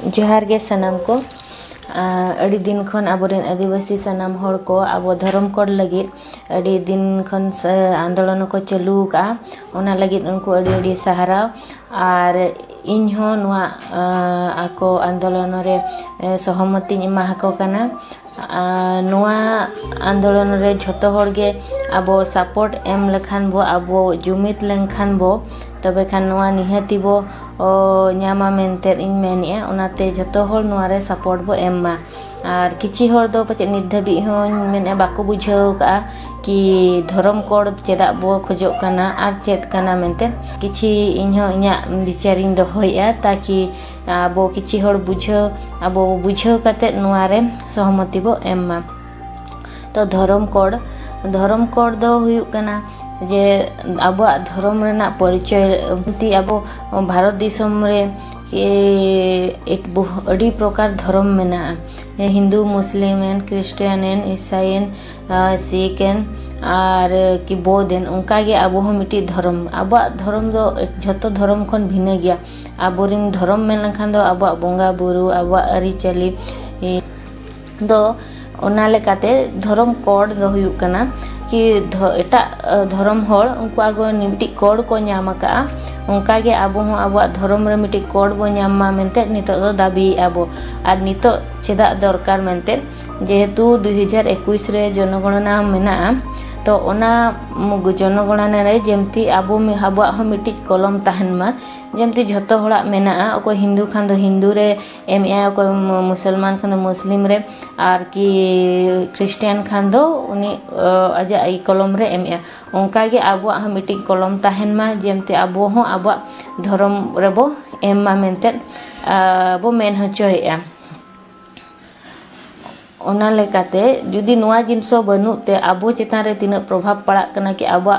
जोहार गे सनाम को अड़ी दिन खन आबोरेन आदिवासी सनाम हर को आबो धर्म कोड लगित अड़ी दिन खन आंदोलन को चालू का ओना लगित उनको अड़ी अड़ी सहारा और इन हो नुआ आको आंदोलन रे सहमति इमा हको कना नुआ आंदोलन रे झोतो हर गे आबो सपोर्ट एम लखान बो आबो जुमित लेनखान बो तबे खान नुआ निहाती बो ᱧᱟᱢᱟ ᱢᱮᱱᱛᱮ ᱤᱧ ᱢᱮᱱᱮᱜᱼᱟ ᱚᱱᱟᱛᱮ ᱡᱷᱚᱛᱚ ᱦᱚᱲ ᱱᱚᱣᱟ ᱨᱮ ᱥᱟᱯᱳᱨᱴ ᱵᱚ ᱮᱢᱟ ᱟᱨ ᱠᱤᱪᱷᱤ ᱦᱚᱲ ᱫᱚ ᱯᱟᱪᱮᱫ ᱱᱤᱛ ᱫᱷᱟᱹᱵᱤᱡ ᱦᱚᱸᱧ ᱢᱮᱱᱮᱜᱼᱟ ᱵᱟᱠᱚ ᱵᱩᱡᱷᱟᱹᱣ ᱠᱟᱜᱼᱟ कि धर्म कोड चेदा बो खोजो कना और चेद कना मेनते किछि इन्हों इन्या विचारिंग दोहोया ताकि आबो किछि हर बुझाव आबो बुझाव कते नुआरे सहमति बो एम्मा तो धर्म कोड दो हुयुग कना जे आबो धर्म रेना परिचय ती आबो भारत दिसम रे एक अड़ी प्रकार धर्म मेना हिंदू मुस्लिम क्रिश्चियन ईसाई सिख और कि बौद्ध उनका गे आबो हम मिट्टी धर्म आबो धर्म दो झतो धर्म खन भिन्न गया आबोरिन धर्म में लखान दो आबो बंगा बुरु आबो अरिचली दो ओना लेकाते धर्म कोड दो हुयुग कना कि एटा धर्म हर उनको आगो मिट्टी कोड को नाम का उनका गे आबो हम आबो धर्म रे मिट्टी कोड बो नामा मेनते नितो दो दाबी आबो और नितो चेदा दरकार मेनते जेहेतु 2021 रे जनगणना मेना तो ओना जनगणना रे जेमती आबो हम मिट्टी कलम तहनमा जेमती झतो हड़ा मेना अको हिंदू खान दो हिंदू रे एमए अको मुसलमान खान दो मुस्लिम रे और कि क्रिश्चियन खान दो उनी आजा ई कलम रे एमए उनका गे आबो हम मिट्टी कलम तहनमा जेमती आबो हो आबो धर्म रे बो एम्मा मेनते बो मेन हचोया ओना लेकाते जुदी नुआ जिनसो बनुते आबो चेतान रे तिना प्रभाव पड़ा कना कि आबो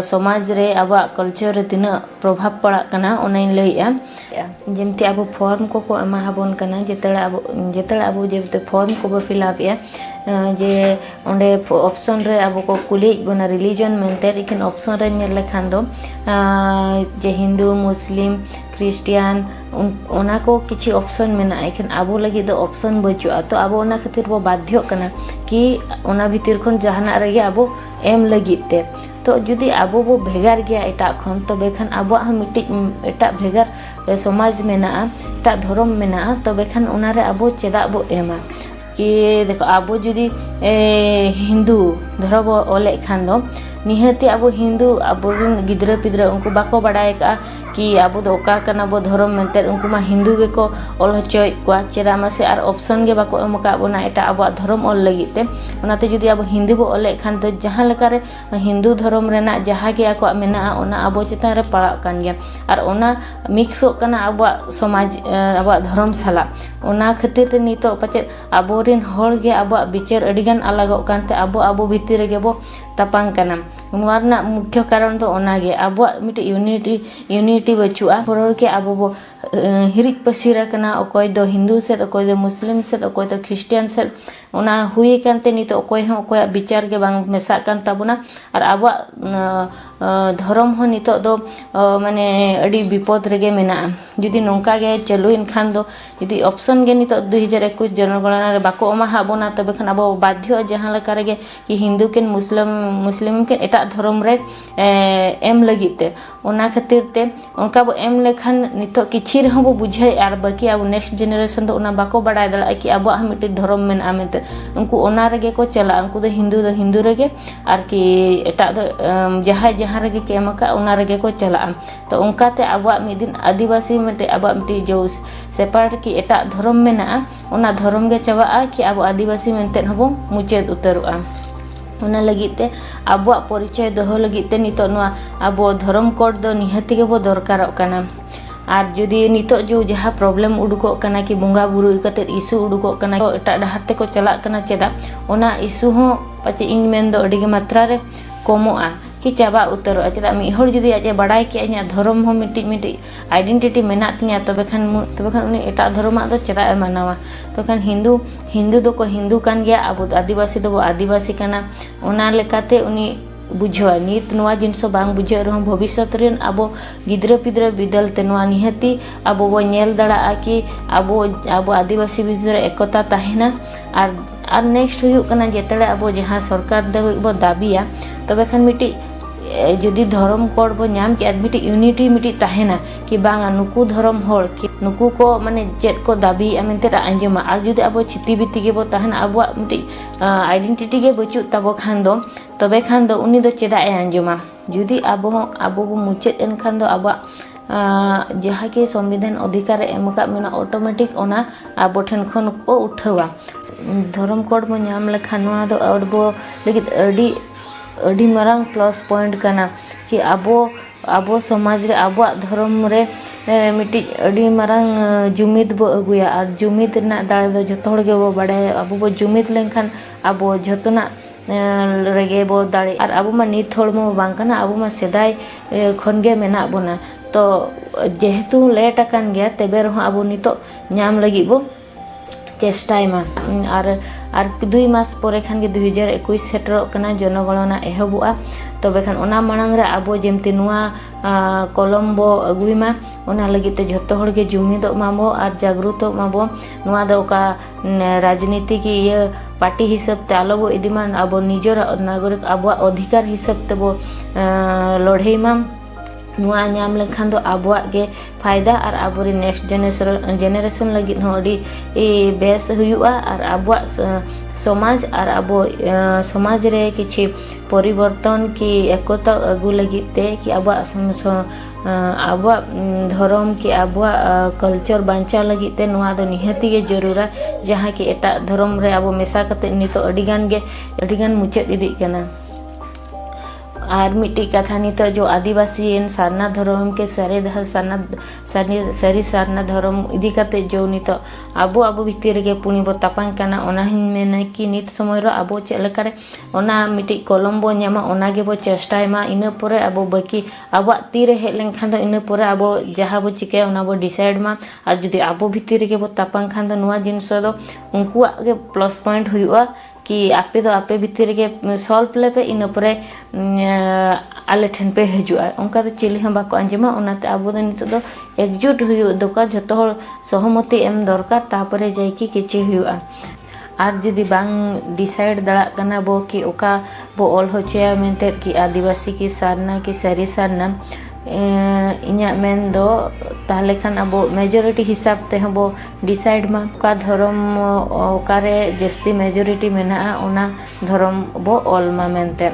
समाज रे आबो कल्चर रे तिना प्रभाव पड़ा कना ओनाइन लइया जेमते आबो फॉर्म को एमा हाबोन कना जेतळे आबो जेते फॉर्म को बो फिलअप या जे ओंडे ऑप्शन रे आबो को कुली बना रिलीजन मेनते लेकिन ऑप्शन रे नेल लेखान दो जे हिंदू मुस्लिम क्रिश्चियन ओना को किछि ऑप्शन मेना एखन आबो लगी दो ऑप्शन बचुआ तो आबो ओना खातिर बो बाध्य कना कि ओना भीतर खन जहाना रे आबो एम लगिते तो जुदी आबो बो भेगार गया एटा खन तो बेखान आबो हम मिट्टी एटा भेगार समाज मेना एटा धर्म मेना तो बेखान ओना रे आबो चेदा बो एमा कि देखो आबो जुदी हिंदू धर्म ओले खान दो निहती आबो हिंदू आबो गिद्रा पिद्रा उनको बाको बड़ाय का कि आबो दो ओका कना बो धर्म मेनते उनको मा हिंदू गे को ऑल हचोय को चेदा मासे आर ऑप्शन गे बाको एमका बोना एटा आबो धर्म ऑल लगिते ओनाते जुदी आबो हिंदू बो ओले खान तो जहां लेका रे हिंदू धर्म रेना जहां गे आको मेना ओना आबो चेता रे पड़ा कान गया और ओना मिक्सो कना आबो समाज आबो धर्म साला ओना खातिर ते नितो पचे आबो रिन हर गे आबो विचार अडिगान अलगो कानते आबो भीतर गे बो तापांग कना नुआरना मुख्य कारण तो ओना गे आबो मिटे यूनिटी बचुआ हर के आबो बो हिरिज पसीरा कना अकोय दो हिंदू से अकोय दो मुस्लिम से अकोय दो क्रिश्चियन से ओना हुई कानते नितो अकोय हो अकोय विचार के बांग मेसा कान ताबुना और आबो धर्म हो नितो दो माने अडी विपद रेगे मेना जुदी नोंका गे चलुइन खान दो जुदी ऑप्शन गे नितो 2021 जनगणना रे बाको अमा हाबोना तबे खान आबो बाध्य जहां लेका रेगे कि हिंदू के मुस्लिम के एटा धर्म रे एम लगिते ओना खातिर ते उनका बो एम लेखान नितो किछि रे बो बुझाय आर बाकी अब नेक्स्ट जनरेशन दो ओना बाको बडाय दला कि अब हम मिटे धर्म में आमेते उनको ओना रेगे को चला उनको दो हिंदू रेगे आर कि एटा दो जहां रेगे के एमका ओना रेगे को चला तो उनकाते अब मिद दिन आदिवासी मिटे अब मिटे जो सेपारेट कि एटा धर्म मेना ओना धर्म गे चाबा कि अब आदिवासी मेनते हबो मुचेद उतरुआ ओना लगिते आबो परिचय दहो लगिते नितो नवा आबो धर्म कोड दो निहति के बो दरकार कना और जुदी नितो जो जहाँ प्रॉब्लम उडुको कना कि बंगा बुरु कते इशू उडुको कना तो एटा डहार ते को चला कना चेदा ओना इशू हो पचे इन मेन दो अडिगे मात्रा रे कमोआ कि चाबा उतरो चेदा मी हर जुदी आजे बड़ाई के इन्या धर्म हो मिट्टी आइडेंटिटी मेना तिया तबे खान उनी एटा धर्म दो चेदा मानावा तो खान हिंदू दो को हिंदू कान गया अब आदिवासी दो आदिवासी कना ओना लेकाते उनी बुझावा नित नोआ जिनिस बांग बुझे रहो भविष्यत रेन आबो गिद्रा पिद्रा बिदल ते नोआ निहति आबो बो नेल दाड़ा कि आबो आबो आदिवासी भितर एकता ताहेना और नेक्स्ट हुयुक कना जेतले आबो जहां सरकार बो दाबिया तबे खान मिटी जुदी धर्म कोड बो नाम के मिटी यूनिटी मिटी ताहेना कि बांगा नुकु धर्म होड़ कि नुकु को माने चेत को दाबी मेनते आंजमा और जुदी आबो छिति बिति के बो ताहेना आबो मिटी आइडेंटिटी के बचु तबो खान दो तबे खान दो उनी दो चेदा ए आंजमा जुदी आबो बो मुचेत एन खान दो आबो जहाँ के संविधान अधिकार एमका मेना ऑटोमेटिक ओना आबो ठेन खन को उठावा धर्म कोड बो नाम लेखा नोआ दो आबो लगित अडी मारंग प्लस पॉइंट कना कि आबो समाज रे आबो धर्म रे मिटी अडी मारंग जुमिद बो अगुया और जुमिद ना दाड़े दो जतो हड़ के बो बाड़े आबो बो जुमिद लेनखान आबो जतोना रेगे बो दाड़े और आबो मा नित हड़ मो बांग कना आबो मा सेदाय खन गे मेना बोना तो जेहेतु लेट आकान गया तबे रहो आबो नितो नाम लगी बो चेष्टायमा और 2 मास परे खान के 2021 सेटर कना जनगणना एहबुआ तबे खान ओना मांग रे आबो जेमते नुआ कोलम्बो अगुइमा ओना लगी ते जतो हड़ के जुमिदो माबो और जागृतो माबो नुआ दो का राजनीति की ये पार्टी हिसाब ते आलोबो इदिमा आबो निजर नागरिक आबो अधिकार हिसाब ते बो लड़ेमा नुआ नाम लेखान दो आबुआ के फायदा और आबोरी नेक्स्ट जेनरेशन लगी अड़ी बेस हुआ और आबुआ समाज और आबो समाज रे किछि परिवर्तन की एकता अगु लगी ते कि आबुआ धर्म की आबुआ कल्चर बांचा लगी ते नुआ दो निहती के जरूरा जहाँ कि एटा धर्म रे आबो मेसा कते नितो अडिगान मुचेद इदी कना और मिट्टी कथा नित जो आदिवासी सारना धर्म के सारी सारना धर्म इदी करते जो नित आबो भितर के पुनी बो तापां कना ओना हिन मेना कि नित समय रो आबो चेलकारे ओना मिट्टी कोलम्बो न्यामा ओना गे बो चेष्टायमा इना परे आबो बाकी आबो तीरे हे लेनखान दो इना परे आबो जहा बो चिके ओना बो डिसाइड मा और जुदी आबो भितर के बो तापां खान दो नुआ जिनिस दो उनकुआ के प्लस पॉइंट हुआ कि आपे दो आपे भितर के सॉल्व लेपे इन परे आले ठेन पे हजुआ उनका तो चिली हम बाको अंजमा ओनाते आबो दो नितो दो एकजुट हुयो दोका जतो हर सहमति एम दरकार तापरे जाय कि किछि हुआ और जुदी बांग डिसाइड दड़ा कना बो कि ओका बो ऑल होचया मेनते कि आदिवासी की सारना की सारी सारना इन्या मेन दो ताहले खान आबो मेजॉरिटी हिसाब ते हबो डिसाइड मा का धर्म ओकारे जस्ती मेजॉरिटी मेना ओना धर्म बो ऑल मा मेनते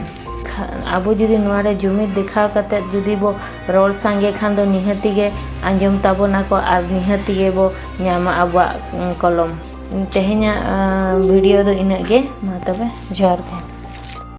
आबो जुदी नुआरे जुमिद दिखा करते जुदी बो रोल संगे खान दो निहती गे आंजम ताबोना को आर निहती गे बो न्यामा आबो कलम तेहे냐 वीडियो दो इना गे मा तबे जोहार गे।